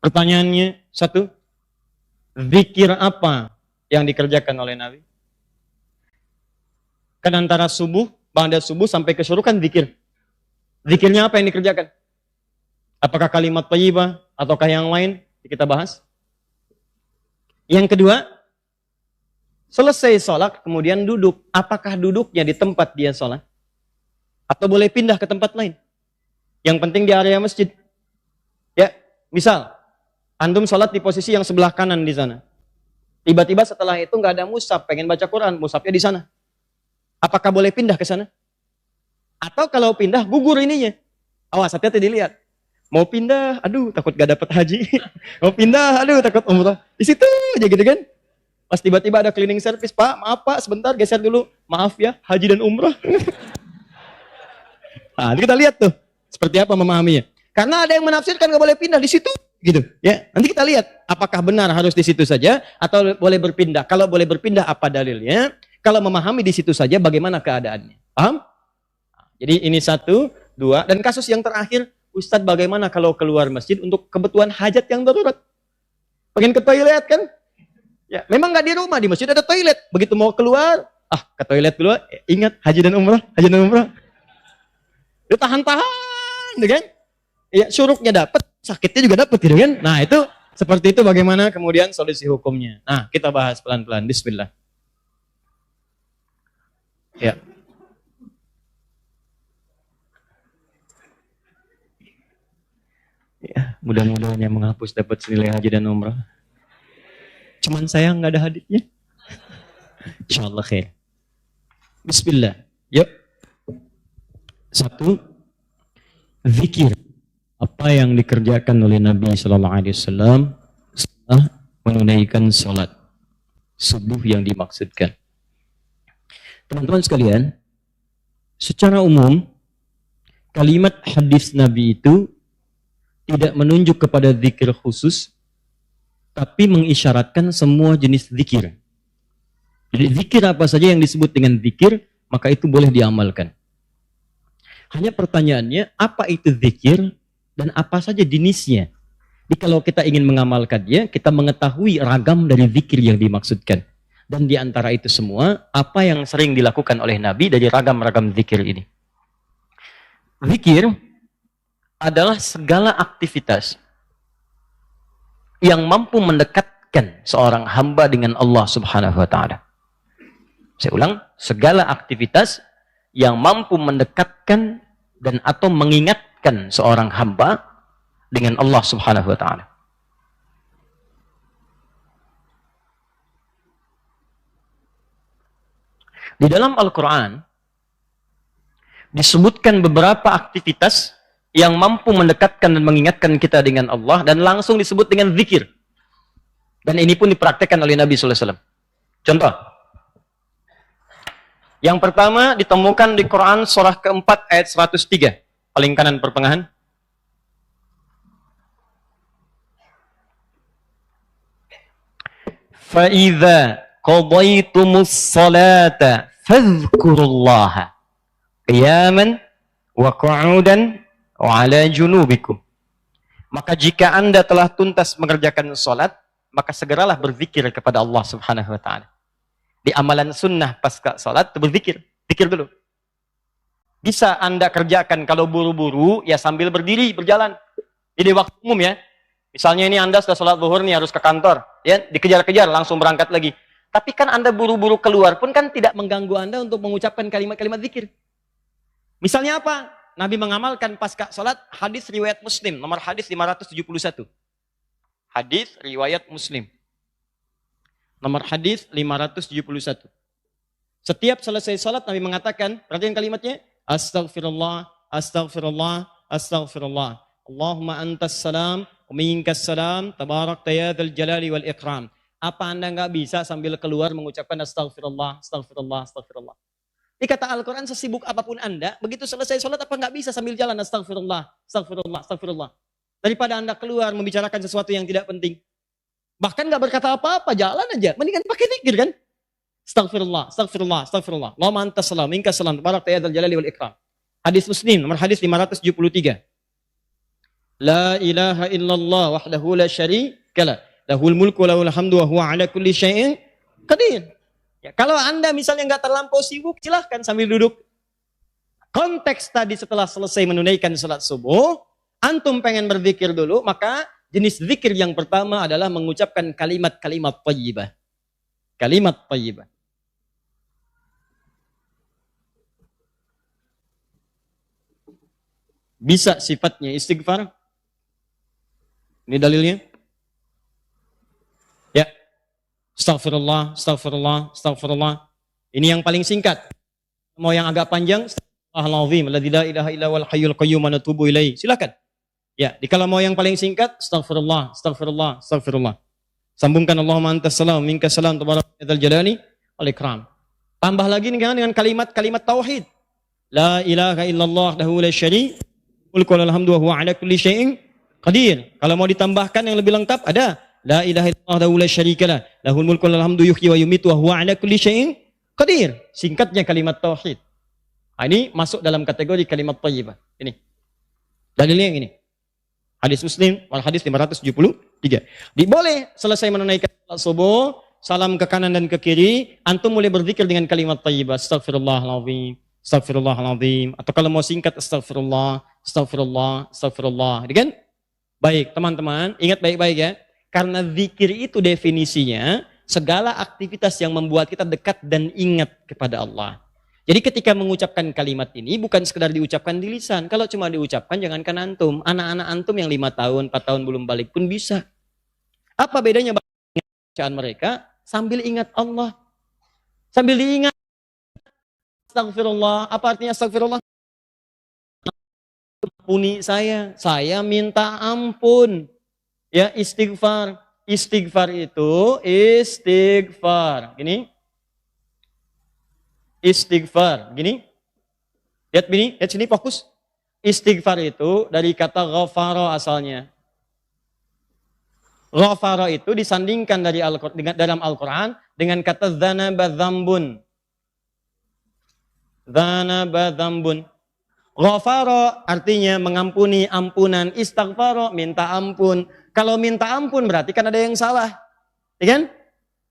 Pertanyaannya satu, zikir apa yang dikerjakan oleh Nabi? Kan antara subuh, ba'da subuh sampai ke syuruh kan zikir. Zikirnya apa yang dikerjakan? Apakah kalimat thayyibah ataukah yang lain? Kita bahas. Yang kedua, selesai sholat kemudian duduk. Apakah duduknya di tempat dia sholat? Atau boleh pindah ke tempat lain? Yang penting di area masjid. Ya, misal antum sholat di posisi yang sebelah kanan di sana. Tiba-tiba setelah itu nggak ada mushaf, pengen baca Quran, mushafnya di sana. Apakah boleh pindah ke sana? Atau kalau pindah gugur ininya. Awas, hati-hati dilihat. Mau pindah, aduh takut gak dapat haji. Mau pindah, aduh takut umrah. Di situ aja gitu kan. Pas tiba-tiba ada cleaning service, Pak, maaf Pak, sebentar geser dulu. Maaf ya, haji dan umrah. Nah, kita lihat tuh seperti apa memahaminya. Karena ada yang menafsirkan gak boleh pindah di situ, gitu. Ya, nanti kita lihat apakah benar harus di situ saja atau boleh berpindah. Kalau boleh berpindah, apa dalilnya? Kalau memahami di situ saja, bagaimana keadaannya? Paham? Jadi ini satu, dua, dan kasus yang terakhir. Ustadz, bagaimana kalau keluar masjid untuk kebutuhan hajat yang darurat? Pengen ke toilet kan? Ya, memang nggak di rumah, di masjid ada toilet. Begitu mau keluar, ke toilet dulu. Ingat haji dan umrah, haji dan umrah. Itu tahan-tahan, kan? Ya, syuruknya dapat, sakitnya juga dapat, gitu kan? Nah itu seperti itu bagaimana kemudian solusi hukumnya. Nah kita bahas pelan-pelan. Bismillah. Ya. Ya, mudah-mudahan yang menghapus dapat senilai haji dan umrah. Cuman saya nggak ada hadisnya. Insyaallah khair. Bismillah. Yuk. Satu, zikir. Apa yang dikerjakan oleh Nabi Sallallahu Alaihi Wasallam setelah menunaikan sholat subuh yang dimaksudkan. Teman-teman sekalian, secara umum kalimat hadis Nabi itu tidak menunjuk kepada zikir khusus, tapi mengisyaratkan semua jenis zikir. Jadi zikir apa saja yang disebut dengan zikir, maka itu boleh diamalkan. Hanya pertanyaannya, apa itu zikir dan apa saja jenisnya? Jadi kalau kita ingin mengamalkannya, kita mengetahui ragam dari zikir yang dimaksudkan. Dan di antara itu semua, apa yang sering dilakukan oleh Nabi dari ragam-ragam zikir ini? Zikir adalah segala aktivitas yang mampu mendekatkan seorang hamba dengan Allah Subhanahu wa taala. Saya ulang, segala aktivitas yang mampu mendekatkan dan atau mengingatkan seorang hamba dengan Allah Subhanahu wa taala. Di dalam Al-Qur'an disebutkan beberapa aktivitas yang mampu mendekatkan dan mengingatkan kita dengan Allah dan langsung disebut dengan zikir. Dan ini pun dipraktekkan oleh Nabi sallallahu alaihi wasallam. Contoh. Yang pertama ditemukan di Quran surah keempat ayat 103, paling kanan pertengahan. Fa idza qadaytumus salata fadhkurullaha qiyaman wa qu'udan wa ala junubikum. Maka jika Anda telah tuntas mengerjakan salat, maka segeralah berzikir kepada Allah Subhanahu wa taala. Di amalan sunnah pasca salat berzikir, zikir dulu. Bisa Anda kerjakan kalau buru-buru ya sambil berdiri berjalan. Ini waktu umum ya. Misalnya ini Anda sudah salat zuhur nih harus ke kantor, ya, dikejar-kejar langsung berangkat lagi. Tapi kan Anda buru-buru keluar pun kan tidak mengganggu Anda untuk mengucapkan kalimat-kalimat zikir. Misalnya apa? Nabi mengamalkan pasca salat hadis riwayat Muslim, nomor hadis 571. Hadis riwayat Muslim. Nomor hadis 571. Setiap selesai salat Nabi mengatakan, perhatikan kalimatnya, astaghfirullah, astaghfirullah, astaghfirullah. Allahumma antas salam, wa minkas salam, tabarakta ya dzal jalali wal ikram. Apa Anda enggak bisa sambil keluar mengucapkan astaghfirullah, astaghfirullah, astaghfirullah? Ini kata Al-Quran, sesibuk apapun Anda, begitu selesai sholat apa nggak bisa sambil jalan astagfirullah, astagfirullah, astagfirullah. Daripada Anda keluar membicarakan sesuatu yang tidak penting. Bahkan nggak berkata apa-apa, jalan aja. Mendingan pakai zikir kan? Astagfirullah, astagfirullah, astagfirullah. Allahumma antas salam, minkas salam, tabarakta ya dzal jalali wal ikram. Hadis Muslim, nomor hadis 573. La ilaha illallah wahdahu la syarikalah. Lahul mulku wa lahul hamdu wa huwa ala kulli syai'in qadir. Ya, kalau Anda misalnya nggak terlampau sibuk, silahkan sambil duduk. Konteks tadi setelah selesai menunaikan salat subuh, antum pengen berzikir dulu, maka jenis zikir yang pertama adalah mengucapkan kalimat-kalimat thayyibah. Kalimat thayyibah. Bisa sifatnya istighfar. Ini dalilnya. Ya. Astaghfirullah, astaghfirullah, astaghfirullah. Ini yang paling singkat. Mau yang agak panjang, Astaghfirullahaladzim, alladzi la ilaha illa huwal hayyul qayyum wa natubu ilaihi. Silakan. Ya, kalau mau yang paling singkat, astaghfirullah, astaghfirullah, astaghfirullah. Sambungkan Allahumma antas salam, minkas salam, tabaraka dzal jalali wal ikram. Tambah lagi dengan kalimat-kalimat tauhid. La ilaha illallah wahdahu la syarika mulku wa lahul hamdu wa huwa ala kulli syai'in qadir. Kalau mau ditambahkan yang lebih lengkap ada la ilaha illallah wahdahu la syarikalah lahul mulku wa lahul hamdu yuhyi wa yumiitu wa huwa ala kulli syai'in qadir. Singkatnya kalimat tauhid. Nah, ini masuk dalam kategori kalimat thayyibah. Ini. Dalilnya yang ini. Hadis Muslim, hadis 573. Boleh selesai menunaikan salat subuh, salam ke kanan dan ke kiri, antum mulai berzikir dengan kalimat thayyibah. Astaghfirullahaladzim, astaghfirullahaladzim. Atau kalau mau singkat, astaghfirullah, astaghfirullah, astaghfirullah. Kan? Baik, teman-teman, ingat baik-baik ya. Karena zikir itu definisinya segala aktivitas yang membuat kita dekat dan ingat kepada Allah. Jadi ketika mengucapkan kalimat ini bukan sekedar diucapkan di lisan. Kalau cuma diucapkan jangankan antum. Anak-anak antum yang 5 tahun, 4 tahun belum balik pun bisa. Apa bedanya bacaan mereka? Sambil ingat Allah. Sambil diingat. Astagfirullah. Apa artinya astagfirullah? Ampuni saya minta ampun. Ya, istighfar. Istighfar itu istighfar. Gini. Istighfar. Gini. Lihat sini fokus. Istighfar itu dari kata ghafara asalnya. Ghafara itu disandingkan dalam Al-Quran dengan kata dzanaba dzambun. Dzanaba dzambun. Ghafara artinya mengampuni, ampunan. Istighfar minta ampun. Kalau minta ampun berarti kan ada yang salah. Ya kan?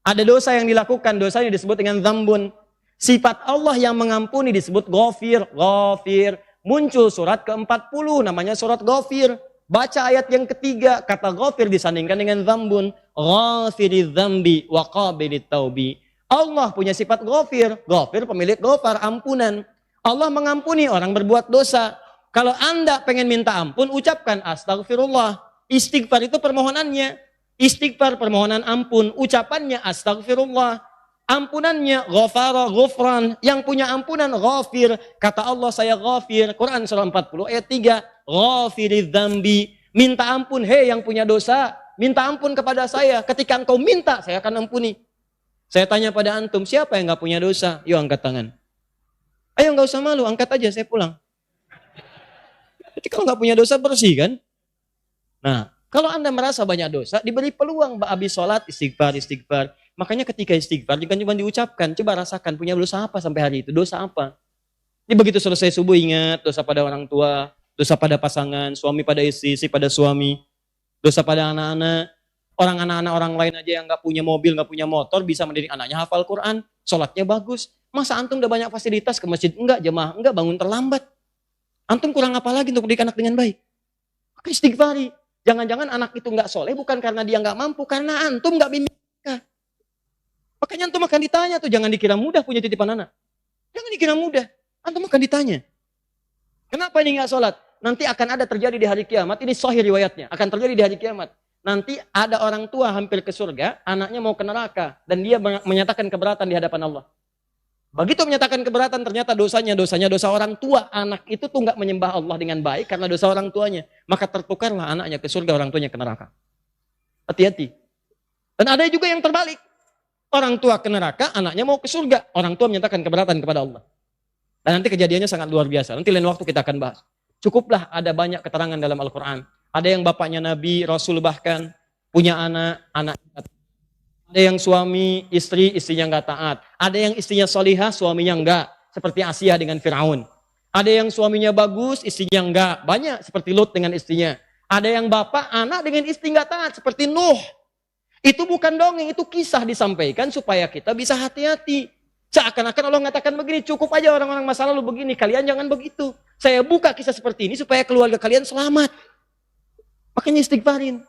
Ada dosa yang dilakukan, dosanya disebut dengan dzambun. Sifat Allah yang mengampuni disebut ghafir. Ghafir. Muncul surat ke-40 namanya surat ghafir. Baca ayat yang ketiga, kata ghafir disandingkan dengan dzambun. Ghafiriz dzambi wa qabilit taubi. Allah punya sifat ghafir. Ghafir pemilik ghafar, ampunan. Allah mengampuni orang berbuat dosa. Kalau Anda pengen minta ampun, ucapkan astagfirullah. Istighfar itu permohonannya. Istighfar permohonan ampun. Ucapannya astagfirullah. Ampunannya ghafara, ghufran. Yang punya ampunan ghafir. Kata Allah saya ghafir. Quran surah 40 ayat 3. Ghafiriz dzambi. Minta ampun, hei yang punya dosa. Minta ampun kepada saya. Ketika engkau minta, saya akan ampuni. Saya tanya pada antum, siapa yang gak punya dosa? Yuk angkat tangan. Ayo gak usah malu, angkat aja, saya pulang. Jadi kalau gak punya dosa bersih kan? Nah, kalau Anda merasa banyak dosa, diberi peluang habis sholat, istighfar. Makanya ketika istighfar, jangan cuma diucapkan. Coba rasakan, punya dosa apa sampai hari itu? Dosa apa? Ini begitu selesai subuh ingat, dosa pada orang tua, dosa pada pasangan, suami pada istri pada suami, dosa pada anak-anak. Anak-anak orang lain aja yang gak punya mobil, gak punya motor, bisa mendidik anaknya hafal Quran, sholatnya bagus. Masa antum udah banyak fasilitas ke masjid? Enggak, jemaah, enggak, bangun terlambat. Antum kurang apa lagi untuk mendidik anak dengan baik? Maka istighfari. Jangan-jangan anak itu enggak soleh bukan karena dia enggak mampu, karena antum enggak bimbing mereka. Makanya antum akan ditanya tuh, jangan dikira mudah punya titipan anak. Jangan dikira mudah, antum akan ditanya. Kenapa ini enggak sholat? Nanti akan ada terjadi di hari kiamat, ini sahih riwayatnya, akan terjadi di hari kiamat. Nanti ada orang tua hampir ke surga, anaknya mau ke neraka, dan dia menyatakan keberatan di hadapan Allah. Begitu menyatakan keberatan, ternyata dosanya dosa orang tua. Anak itu tuh nggak menyembah Allah dengan baik karena dosa orang tuanya. Maka tertukarlah anaknya ke surga, orang tuanya ke neraka. Hati-hati. Dan ada juga yang terbalik. Orang tua ke neraka, anaknya mau ke surga. Orang tua menyatakan keberatan kepada Allah. Dan nanti kejadiannya sangat luar biasa. Nanti lain waktu kita akan bahas. Cukuplah ada banyak keterangan dalam Al-Quran. Ada yang bapaknya Nabi, Rasul bahkan, punya anak. Ada yang suami, istrinya nggak taat. Ada yang istrinya solihah, suaminya enggak. Seperti Asia dengan Fir'aun. Ada yang suaminya bagus, istrinya enggak. Banyak seperti Lut dengan istrinya. Ada yang bapak, anak dengan istri nggak taat seperti Nuh. Itu bukan dongeng, itu kisah disampaikan supaya kita bisa hati-hati. Seakan-akan Allah mengatakan begini, cukup aja orang-orang masa lalu begini, kalian jangan begitu. Saya buka kisah seperti ini supaya keluarga kalian selamat. Makanya istighfarin.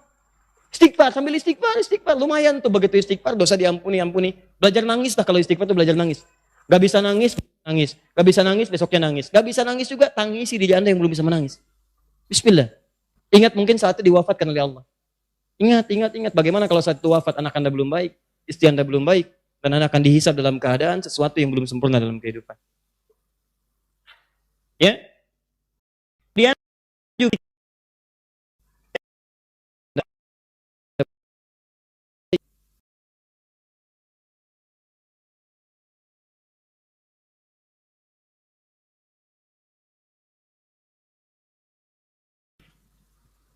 Istighfar, sambil istighfar. Lumayan tuh begitu istighfar, dosa diampuni, ampuni. Belajar nangis lah kalau istighfar tuh belajar nangis. Gak bisa nangis, nangis. Gak bisa nangis, besoknya nangis. Gak bisa nangis juga, tangisi diri Anda yang belum bisa menangis. Bismillah. Ingat mungkin saat itu diwafatkan oleh Allah. Ingat. Bagaimana kalau saat itu wafat anak Anda belum baik, istri Anda belum baik, dan Anda akan dihisab dalam keadaan sesuatu yang belum sempurna dalam kehidupan. Ya. Dia juga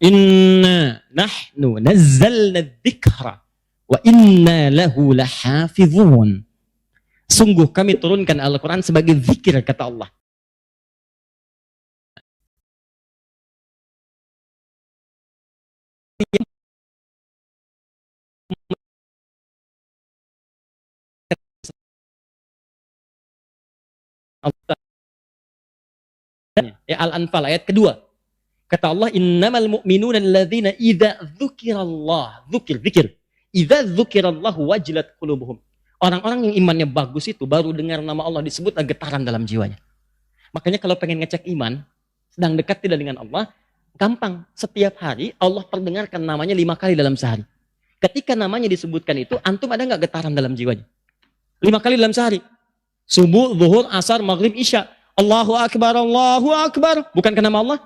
Inna nahnu nazzalna dzikra wa inna lahu lahafizun. Sungguh kami turunkan Al-Quran sebagai zikir, kata Allah. Ya, Al-Anfal ayat kedua. Kata Allah, innamal mu'minuna alladzina idza dzukirallah, zikir. Idza dzukirallah wajilat qulubuhum. Orang-orang yang imannya bagus itu baru dengar nama Allah disebut getaran dalam jiwanya. Makanya kalau pengen ngecek iman, sedang dekat tidak dengan Allah, gampang. Setiap hari Allah perdengarkan namanya 5 kali dalam sehari. Ketika namanya disebutkan itu, antum ada nggak getaran dalam jiwanya? 5 kali dalam sehari. Subuh, zuhur, asar, maghrib, isya. Allahu Akbar, Allahu Akbar. Bukankah nama Allah?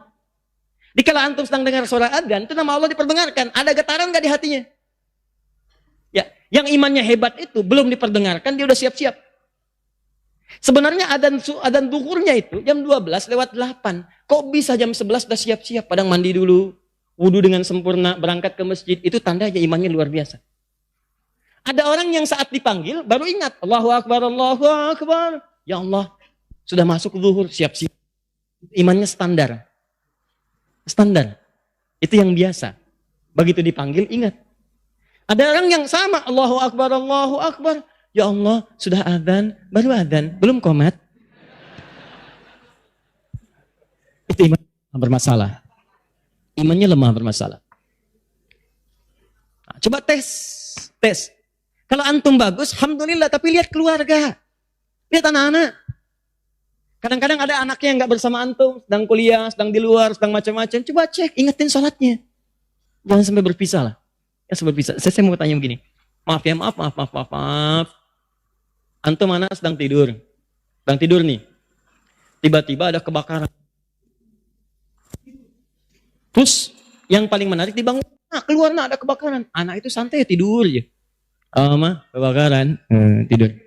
Dikala antum sedang dengar suara adzan, itu nama Allah diperdengarkan. Ada getaran nggak di hatinya? Ya, yang imannya hebat itu belum diperdengarkan, dia udah siap-siap. Sebenarnya adzan zuhurnya itu jam 12:08. Kok bisa jam 11 udah siap-siap? Padang mandi dulu, wudu dengan sempurna, berangkat ke masjid. Itu tandanya imannya luar biasa. Ada orang yang saat dipanggil baru ingat, Allahu Akbar, Allahu Akbar. Ya Allah, sudah masuk zuhur, siap-siap. Imannya standar. Standar. Itu yang biasa. Begitu dipanggil, ingat. Ada orang yang sama, Allahu Akbar, Allahu Akbar. Ya Allah, sudah adzan, baru adzan, belum qomat. Itu iman bermasalah. Imannya lemah bermasalah. Nah, coba tes. Kalau antum bagus, alhamdulillah, tapi lihat keluarga. Lihat anak-anak. Kadang-kadang ada anaknya yang nggak bersama antum, sedang kuliah, sedang di luar, sedang macam-macam. Coba cek, ingetin sholatnya. Jangan sampai berpisah lah. Ya, sampai berpisah. Saya mau tanya begini. Maaf. Antum anak sedang tidur. Sedang tidur nih. Tiba-tiba ada kebakaran. Terus yang paling menarik dibangun. Nah, keluar ada kebakaran. Anak itu santai tidur aja. Kebakaran. Tidur.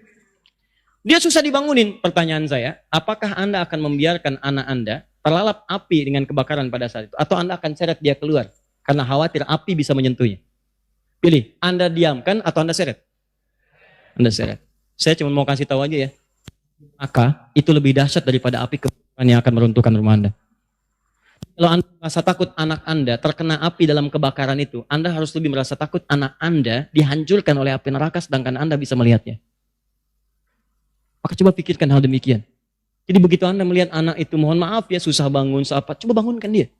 Dia susah dibangunin. Pertanyaan saya, apakah Anda akan membiarkan anak Anda terlalap api dengan kebakaran pada saat itu? Atau Anda akan seret dia keluar? Karena khawatir api bisa menyentuhnya. Pilih, Anda diamkan atau Anda seret? Anda seret. Saya cuma mau kasih tahu aja ya. Maka itu lebih dahsyat daripada api kebakaran yang akan meruntuhkan rumah Anda. Kalau Anda merasa takut anak Anda terkena api dalam kebakaran itu, Anda harus lebih merasa takut anak Anda dihancurkan oleh api neraka sedangkan Anda bisa melihatnya. Maka coba pikirkan hal demikian. Jadi begitu Anda melihat anak itu, mohon maaf ya, susah bangun, coba bangunkan dia.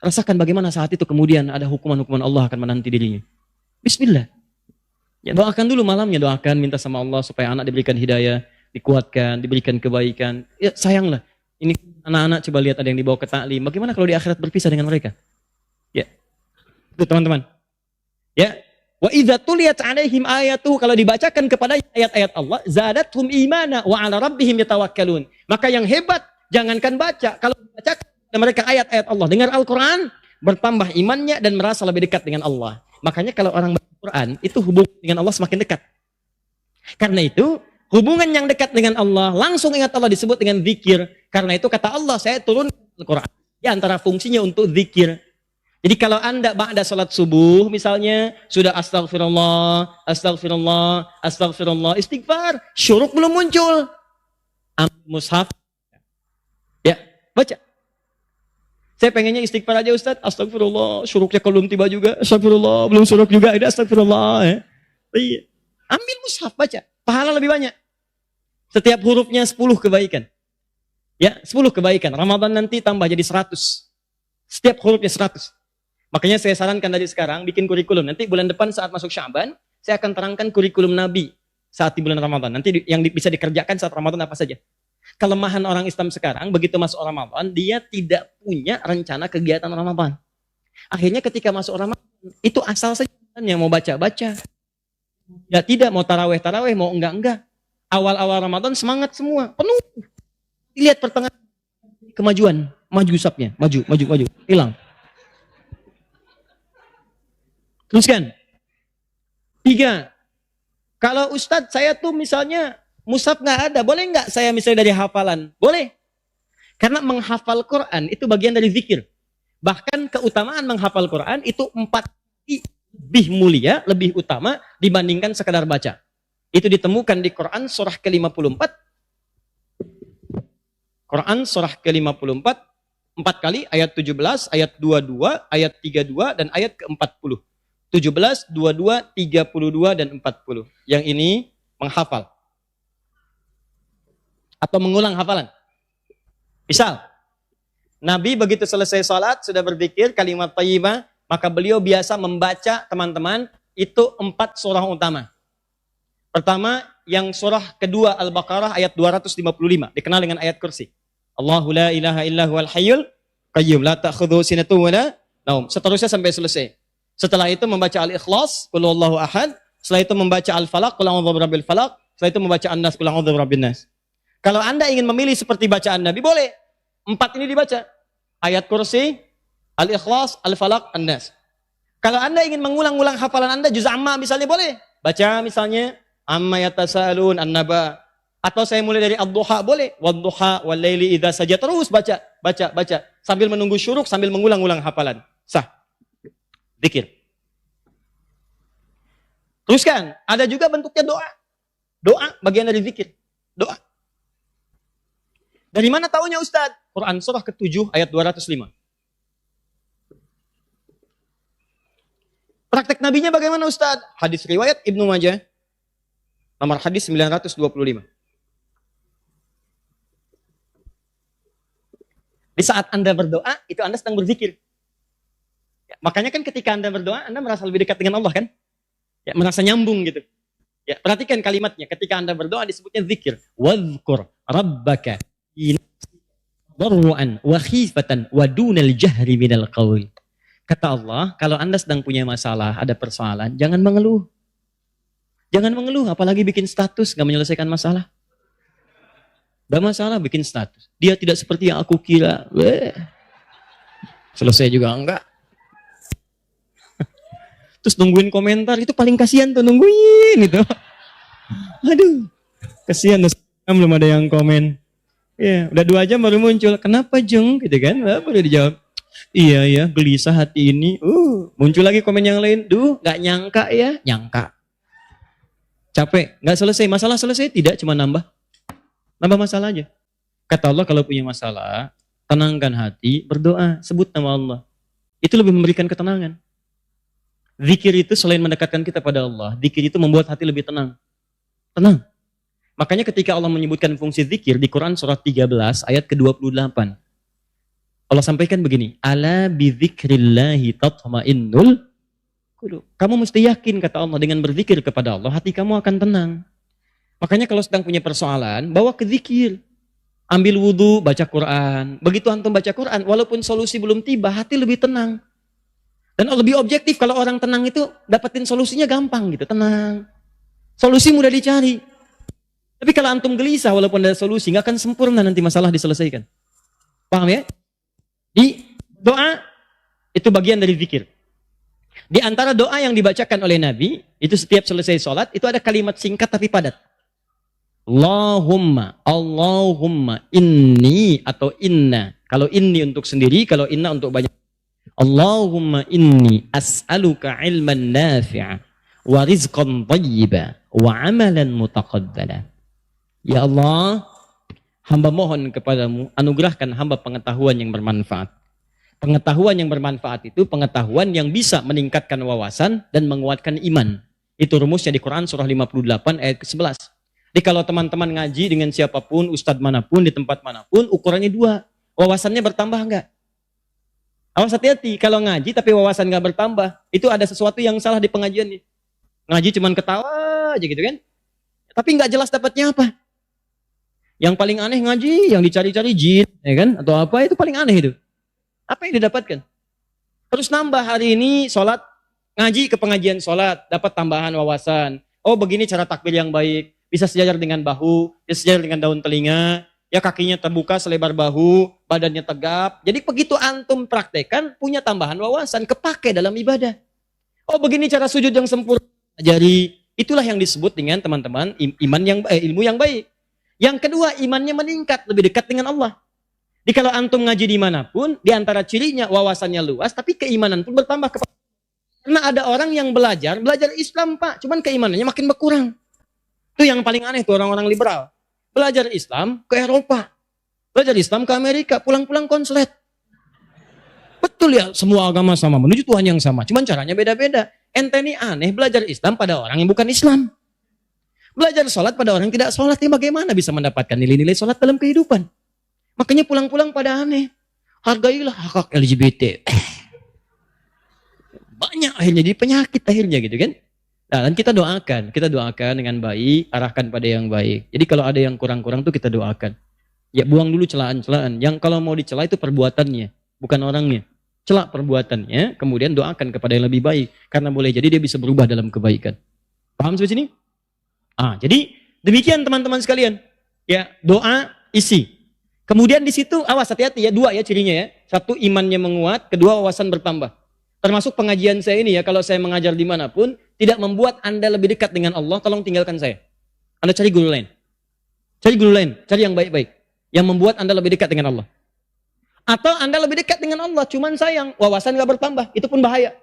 Rasakan bagaimana saat itu kemudian ada hukuman-hukuman Allah akan menanti dirinya. Bismillah. Ya, doakan dulu malamnya, doakan, minta sama Allah supaya anak diberikan hidayah, dikuatkan, diberikan kebaikan. Ya sayanglah, ini anak-anak coba lihat ada yang dibawa ke taklim. Bagaimana kalau di akhirat berpisah dengan mereka? Ya, itu teman-teman. Ya, wa idza tuliyat alaihim ayatuhu, kalau dibacakan kepada ayat-ayat Allah, zadathum imana wa ala rabbihim yatawakkalun. Maka yang hebat jangankan baca, kalau dibacakan kepada mereka ayat-ayat Allah, dengar Al-Qur'an, bertambah imannya dan merasa lebih dekat dengan Allah. Makanya kalau orang baca Quran itu hubungan dengan Allah semakin dekat. Karena itu hubungan yang dekat dengan Allah, langsung ingat Allah disebut dengan zikir. Karena itu kata Allah, saya turun Al-Quran. Di antara fungsinya untuk zikir. Jadi kalau Anda ba'da salat subuh misalnya, sudah astagfirullah, istighfar, syuruk belum muncul. Ambil mushaf. Ya, baca. Saya pengennya istighfar aja Ustaz. Astagfirullah, syuruknya kalau belum tiba juga. Astagfirullah, belum syuruk juga. Ada astagfirullah. Ya. Iya. Ambil mushaf, baca. Pahala lebih banyak. Setiap hurufnya 10 kebaikan. Ya, 10 kebaikan. Ramadan nanti tambah jadi 100. Setiap hurufnya 100. Makanya saya sarankan dari sekarang, bikin kurikulum. Nanti bulan depan saat masuk Sya'ban, saya akan terangkan kurikulum Nabi saat di bulan Ramadan. Nanti yang bisa dikerjakan saat Ramadan apa saja. Kelemahan orang Islam sekarang, begitu masuk Ramadan, dia tidak punya rencana kegiatan Ramadan. Akhirnya ketika masuk Ramadan, itu asal saja yang mau baca-baca. Ya tidak, mau taraweh-taraweh, mau enggak-enggak. Awal-awal Ramadan semangat semua, penuh. Lihat pertengahan, kemajuan, maju sapnya, maju, hilang. Teruskan. 3. Kalau Ustadz saya tuh misalnya mushaf nggak ada, boleh nggak saya misalnya dari hafalan? Boleh. Karena menghafal Quran itu bagian dari zikir. Bahkan keutamaan menghafal Quran itu 4 kali lebih mulia, lebih utama dibandingkan sekadar baca. Itu ditemukan di Quran surah ke-54. Quran surah ke-54, 4 kali, ayat 17, ayat 22, ayat 32, dan ayat ke-40. 17, 22, 32, dan 40. Yang ini menghafal. Atau mengulang hafalan. Misal, Nabi begitu selesai salat, sudah berzikir kalimat thayyibah, maka beliau biasa membaca, teman-teman, itu 4 surah utama. Pertama, yang surah kedua Al-Baqarah ayat 255, dikenal dengan ayat kursi. Allahu la ilaha illa huwal hayyul qayyum, la ta'khudhuhu sinatun wa la naum. Seterusnya sampai selesai. Setelah itu membaca Al-Ikhlas, Qul huwallahu ahad. Setelah itu membaca Al-Falaq, Qul a'udzu birabbil falaq. Setelah itu membaca An-Nas, Qul a'udzu birabbin nas. Kalau Anda ingin memilih seperti bacaan Nabi, boleh. 4 ini dibaca. Ayat kursi, Al-Ikhlas, Al-Falaq, An-Nas. Kalau Anda ingin mengulang-ulang hafalan Anda, juz amma misalnya boleh. Baca misalnya, amma yatasaalun an-naba. Atau saya mulai dari ad-duha, boleh. Wad-duha wal-laili idza saja. Terus baca. Sambil menunggu syuruk, sambil mengulang-ulang hafalan. Sah. Zikir. Teruskan, ada juga bentuknya doa. Doa bagian dari zikir. Doa. Dari mana taunya Ustaz? Quran surah ke-7 ayat 205. Praktek nabinya bagaimana Ustaz? Hadis riwayat Ibnu Majah. Nomor hadis 925. Di saat Anda berdoa, itu Anda sedang berzikir. Ya, makanya kan ketika Anda berdoa, Anda merasa lebih dekat dengan Allah kan? Ya, merasa nyambung gitu. Ya, perhatikan kalimatnya. Ketika Anda berdoa disebutnya zikir. Wadhkur rabbaka darru'an wa khifatan wa dunal jahri minal qaul. Kata Allah, kalau Anda sedang punya masalah, ada persoalan, jangan mengeluh. Jangan mengeluh, apalagi bikin status, gak menyelesaikan masalah. Gak masalah bikin status. Dia tidak seperti yang aku kira. Selesai juga enggak. Terus nungguin komentar, itu paling kasihan tuh, nungguin itu. Aduh, kasihan, belum ada yang komen. Ya, udah 2 jam baru muncul. Kenapa Jeng? Gitu kan? Baru dijawab. Iya ya, gelisah hati ini. Muncul lagi komen yang lain. Duh, gak nyangka ya. Nyangka. Capek, gak selesai. Masalah selesai? Tidak, cuma nambah. Nambah masalah aja. Kata Allah kalau punya masalah, tenangkan hati, berdoa, sebut nama Allah. Itu lebih memberikan ketenangan. Zikir itu selain mendekatkan kita pada Allah, zikir itu membuat hati lebih tenang. Tenang. Makanya ketika Allah menyebutkan fungsi zikir di Quran surah 13 ayat ke-28. Allah sampaikan begini, ala bidzikrillahi tatma'innul qulub. Kamu mesti yakin kata Allah dengan berzikir kepada Allah, hati kamu akan tenang. Makanya kalau sedang punya persoalan, bawa ke zikir. Ambil wudu, baca Quran. Begitu antum baca Quran, walaupun solusi belum tiba, hati lebih tenang. Dan lebih objektif, kalau orang tenang itu dapetin solusinya gampang gitu, tenang. Solusi mudah dicari. Tapi kalau antum gelisah walaupun ada solusi, nggak akan sempurna nanti masalah diselesaikan. Paham ya? Di doa, itu bagian dari zikir. Di antara doa yang dibacakan oleh Nabi, itu setiap selesai sholat, itu ada kalimat singkat tapi padat. Allahumma inni atau inna. Kalau inni untuk sendiri, kalau inna untuk banyak. Allahumma inni as'aluka ilman nafi'a wa rizqan thayyiba wa amalan mutaqabbala. Ya Allah, hamba mohon kepadamu, anugerahkan hamba pengetahuan yang bermanfaat Pengetahuan yang bermanfaat itu pengetahuan yang bisa meningkatkan wawasan dan menguatkan iman. Itu rumusnya di Quran surah 58 ayat ke-11. Jadi kalau teman-teman ngaji dengan siapapun, ustadz manapun, di tempat manapun, ukurannya dua. Wawasannya bertambah enggak? Awas hati-hati, kalau ngaji tapi wawasan enggak bertambah, itu ada sesuatu yang salah di pengajian nih. Ngaji cuman ketawa aja gitu kan. Tapi enggak jelas dapatnya apa. Yang paling aneh ngaji, yang dicari-cari jin, ya kan? Atau apa, itu paling aneh itu. Apa yang didapatkan? Terus nambah hari ini sholat, ngaji ke pengajian sholat, dapat tambahan wawasan. Oh begini cara takbir yang baik. Bisa sejajar dengan bahu, bisa sejajar dengan daun telinga, ya kakinya terbuka selebar bahu, badannya tegap. Jadi begitu antum praktekan, punya tambahan wawasan, kepake dalam ibadah. Oh begini cara sujud yang sempurna, ajari. Itulah yang disebut dengan teman-teman ilmu yang baik. Yang kedua, imannya meningkat, lebih dekat dengan Allah. Jadi kalau antum ngaji dimanapun, di antara cirinya wawasannya luas, tapi keimanan pun bertambah. Karena ada orang yang belajar Islam Pak, cuman keimanannya makin berkurang. Itu yang paling aneh tuh orang-orang liberal. Belajar Islam ke Eropa. Belajar Islam ke Amerika. Pulang-pulang konslet. Betul ya, semua agama sama. Menuju Tuhan yang sama. Cuman caranya beda-beda. Ente ini aneh belajar Islam pada orang yang bukan Islam. Belajar sholat pada orang yang tidak sholat. Ini bagaimana bisa mendapatkan nilai-nilai sholat dalam kehidupan? Makanya pulang-pulang pada aneh. Hargailah hak LGBT. Banyak akhirnya. Jadi penyakit akhirnya gitu kan. Nah, dan kita doakan dengan baik, arahkan pada yang baik. Jadi kalau ada yang kurang-kurang tuh kita doakan. Ya buang dulu celaan-celaan. Yang kalau mau dicela itu perbuatannya, bukan orangnya. Celak perbuatannya, kemudian doakan kepada yang lebih baik. Karena boleh jadi dia bisa berubah dalam kebaikan. Paham sampai sini? Jadi demikian teman-teman sekalian. Ya, doa isi. Kemudian di situ awas hati-hati ya, dua ya cirinya ya. Satu imannya menguat, kedua wawasan bertambah. Termasuk pengajian saya ini ya, kalau saya mengajar dimanapun, tidak membuat Anda lebih dekat dengan Allah, tolong tinggalkan saya. Anda cari guru lain. Cari guru lain, cari yang baik-baik. Yang membuat Anda lebih dekat dengan Allah. Atau Anda lebih dekat dengan Allah, cuman sayang, wawasan gak bertambah, itu pun bahaya.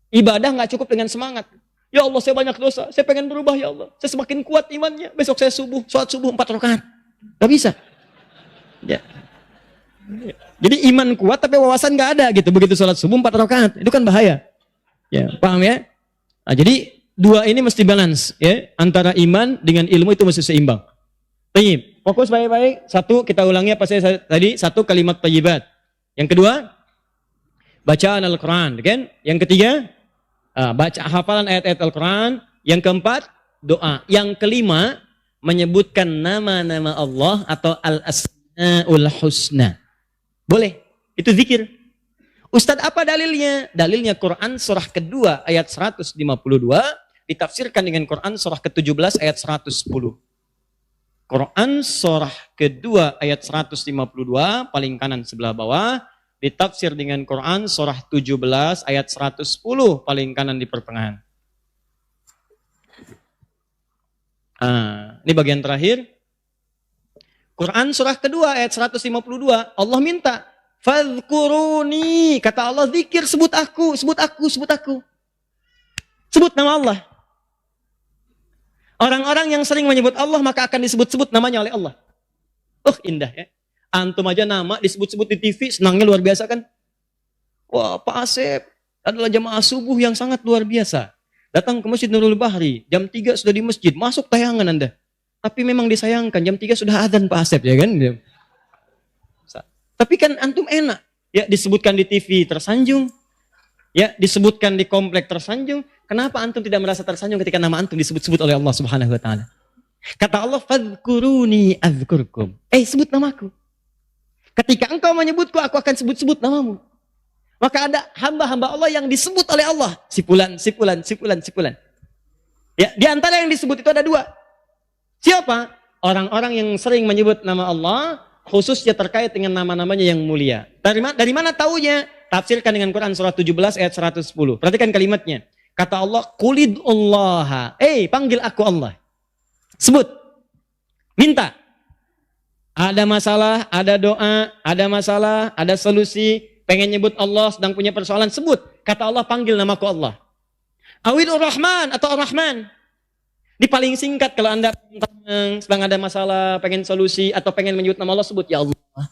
Ibadah gak cukup dengan semangat. Ya Allah, saya banyak dosa, saya pengen berubah ya Allah. Saya semakin kuat imannya, besok saya sholat subuh 4 rakaat. Gak bisa. Ya. Jadi iman kuat tapi wawasan gak ada gitu. Begitu sholat subuh 4 rakaat, itu kan bahaya. Ya, paham ya? Nah, jadi dua ini mesti balance ya, antara iman dengan ilmu itu mesti seimbang. Tayyib, fokus baik-baik. Satu, kita ulangi apa saya tadi, satu kalimat thayyibat. Yang kedua, bacaan Al-Quran, kan? Yang ketiga, baca hafalan ayat-ayat Al-Quran. Yang keempat, doa. Yang kelima, menyebutkan nama-nama Allah atau Al-Asma'ul Husna. Boleh, itu zikir. Ustadz apa dalilnya? Dalilnya Quran surah kedua ayat 152 ditafsirkan dengan Quran surah ke-17 ayat 110. Quran surah kedua ayat 152 paling kanan sebelah bawah ditafsir dengan Quran surah 17 ayat 110 paling kanan di pertengahan. Ini bagian terakhir. Quran surah kedua ayat 152 Allah minta fadhkuruni, kata Allah zikir, sebut aku. Sebut nama Allah. Orang-orang yang sering menyebut Allah maka akan disebut-sebut namanya oleh Allah. Indah ya. Antum aja nama disebut-sebut di TV, senangnya luar biasa kan? Wah, Pak Asep adalah jamaah subuh yang sangat luar biasa. Datang ke Masjid Nurul Bahri, jam 3 sudah di masjid, masuk tayangan Anda. Tapi memang disayangkan, jam 3 sudah adzan Pak Asep, ya kan? Tapi kan antum enak. Ya, disebutkan di TV tersanjung. Ya, disebutkan di komplek tersanjung. Kenapa antum tidak merasa tersanjung ketika nama antum disebut-sebut oleh Allah Subhanahu wa taala? Kata Allah, "Fadhkuruni adzkurkum." Sebut namaku. Ketika engkau menyebutku, aku akan sebut-sebut namamu. Maka ada hamba-hamba Allah yang disebut oleh Allah. Sipulan. Ya, di antara yang disebut itu ada dua. Siapa? Orang-orang yang sering menyebut nama Allah, khususnya terkait dengan nama-namanya yang mulia. Dari mana taunya? Tafsirkan dengan Quran surah 17 ayat 110. Perhatikan kalimatnya. Kata Allah, "Qulidullaha." Panggil aku Allah. Sebut. Minta. Ada masalah, ada doa, ada masalah, ada solusi, pengen nyebut Allah, sedang punya persoalan, sebut. Kata Allah, panggil namaku Allah. Awilur Rahman atau Ar-Rahman. Di paling singkat kalau Anda sedang ada masalah, pengen solusi, atau pengen menyebut nama Allah, sebut ya Allah,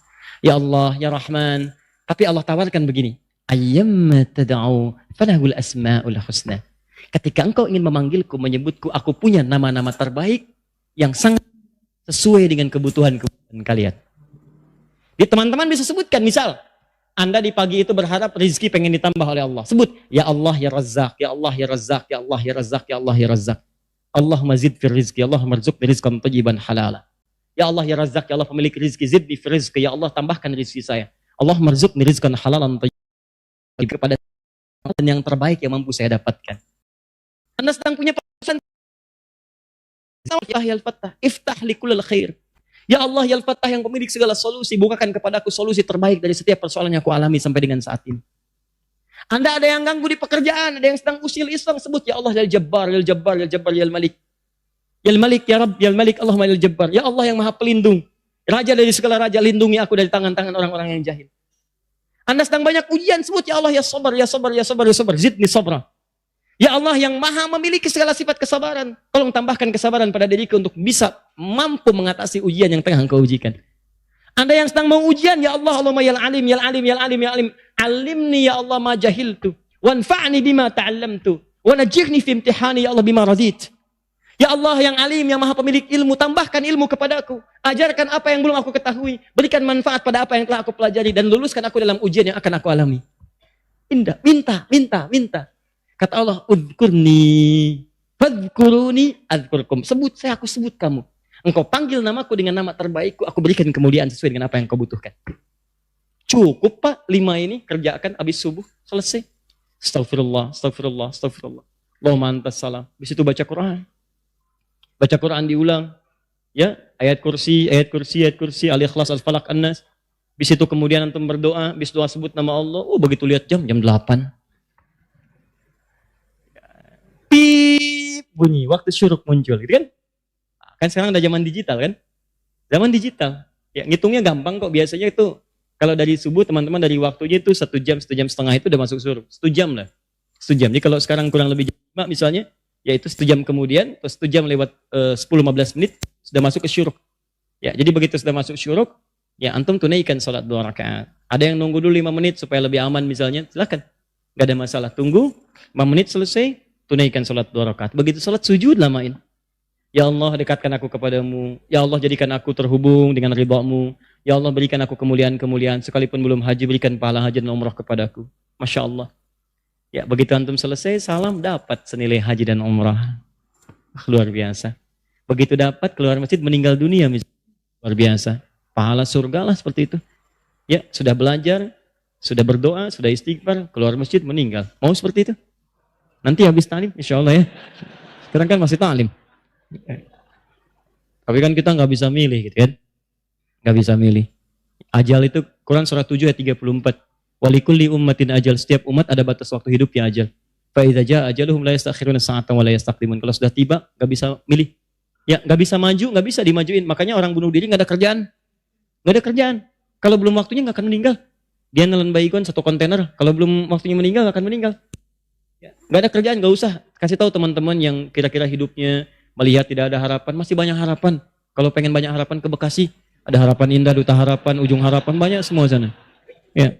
ya Allah, ya Rahman. Tapi Allah tawarkan begini, ayyamma tad'u falahul asmaul husna. Ketika engkau ingin memanggilku, menyebutku, aku punya nama-nama terbaik yang sangat sesuai dengan kebutuhan kalian. Di teman-teman bisa sebutkan, misal Anda di pagi itu berharap rezeki pengen ditambah oleh Allah. Sebut, ya Allah ya Razzaq, ya Allah ya Razzaq, ya Allah ya Razzaq, ya Allah ya Razzaq. Allahumma zid fir rizqi, Allahumma rzuqni rizqan tayyiban halala. Ya Allah ya Razzaq, ya Allah pemilik rezeki, zidni fir rizqi, ya Allah tambahkan rezeki saya. Allahumma rzuqni rizqan halalan tayyiban, kepada yang terbaik yang mampu saya dapatkan. Anda sedang punya pesan, ya Al-Fattah, iftah li kullil khair. Ya Allah ya Al-Fattah yang pemilik segala solusi, bukakan kepadaku solusi terbaik dari setiap persoalan yang aku alami sampai dengan saat ini. Anda ada yang ganggu di pekerjaan, ada yang sedang usil iseng, sebut ya Allah ya Jabbar, ya Jabbar, ya Jabbar, ya Malik. Ya Malik, ya Rabb, ya Malik, Allahumma ya Jabbar. Ya Allah yang Maha Pelindung, Raja dari segala raja, lindungi aku dari tangan-tangan orang-orang yang jahil. Anda sedang banyak ujian, sebut ya Allah ya Sabar, ya Sabar, ya Sabar, ya Sabar, zidni sabra. Ya Allah yang Maha memiliki segala sifat kesabaran, tolong tambahkan kesabaran pada diriku untuk bisa mampu mengatasi ujian yang tengah engkau ujikan. Anda yang sedang mau ujian, ya Allah, Allahumma ya Alim, ya Alim, ya Alim, ya Alim, alimni ya Allah ma jahiltu, wanfa'ni bima ta'allamtu, wa najihni fi imtihani ya Allah bima radit. Ya Allah yang Alim, yang Maha pemilik ilmu, tambahkan ilmu kepadaku, ajarkan apa yang belum aku ketahui, berikan manfaat pada apa yang telah aku pelajari, dan luluskan aku dalam ujian yang akan aku alami. Indah, minta, minta, minta. Kata Allah, udhkurni, fadhkuruni, adhkurkum. Sebut saya, aku sebut kamu. Engkau panggil namaku dengan nama terbaikku, aku berikan kemuliaan sesuai dengan apa yang kau butuhkan. Cukup Pak, 5 ini kerjakan habis subuh, selesai. Astagfirullah, astagfirullah, astagfirullah. Allahumma antas salam. Habis itu baca Quran. Baca Quran diulang. Ya, ayat kursi, Al-Ikhlas, Al-Falaq, An-Nas. Habis itu kemudian antum berdoa, habis doa sebut nama Allah. Oh, begitu lihat jam 8. Pip, bunyi, waktu syuruk muncul, gitu kan? Kan sekarang udah zaman digital kan? Zaman digital. Ya, ngitungnya gampang kok, biasanya itu kalau dari subuh teman-teman dari waktunya itu 1 jam, 1,5 jam itu udah masuk syuruk. 1 jam lah. 1 jam. Jadi kalau sekarang kurang lebih jam 5 misalnya, ya itu 1 jam kemudian, terus 1 jam lewat 10-15 menit sudah masuk ke syuruk. Ya, jadi begitu sudah masuk syuruk, ya antum tunaikan salat 2 rakaat. Ada yang nunggu dulu 5 menit supaya lebih aman misalnya, silakan. Gak ada masalah. Tunggu 5 menit selesai, tunaikan salat 2 rakaat. Begitu salat sujud lamain. Ya Allah dekatkan aku kepadamu. Ya Allah jadikan aku terhubung dengan ridhamu. Ya Allah berikan aku kemuliaan-kemuliaan. Sekalipun belum haji berikan pahala haji dan umrah kepadaku. Masya Allah. Ya begitu antum selesai salam dapat senilai haji dan umrah. Luar biasa. Begitu dapat keluar masjid meninggal dunia misalnya. Luar biasa. Pahala surga lah seperti itu. Ya sudah belajar, sudah berdoa, sudah istighfar, keluar masjid meninggal. Mau seperti itu? Nanti habis talim insya Allah ya. Sekarang kan masih talim. Tapi kan kita nggak bisa milih gitu kan. Nggak bisa milih. Ajal itu Quran surah 7 ayat 34. Walikulli ummatin ajal. Setiap umat ada batas waktu hidupnya ajal. Fa idza jaa ajaluhum la yastakhiruna sa'atan wa la yastaqdimun. Kalau sudah tiba nggak bisa milih. Ya nggak bisa maju, nggak bisa dimajuin. Makanya orang bunuh diri nggak ada kerjaan. Nggak ada kerjaan. Kalau belum waktunya nggak akan meninggal. Dia nelen baygon 1 kontainer. Kalau belum waktunya meninggal nggak akan meninggal. Nggak ada kerjaan, nggak usah. Kasih tahu teman-teman yang kira-kira hidupnya melihat tidak ada harapan, masih banyak harapan. Kalau pengen banyak harapan ke Bekasi, ada Harapan Indah, Duta Harapan, Ujung Harapan, banyak semua sana. Ya.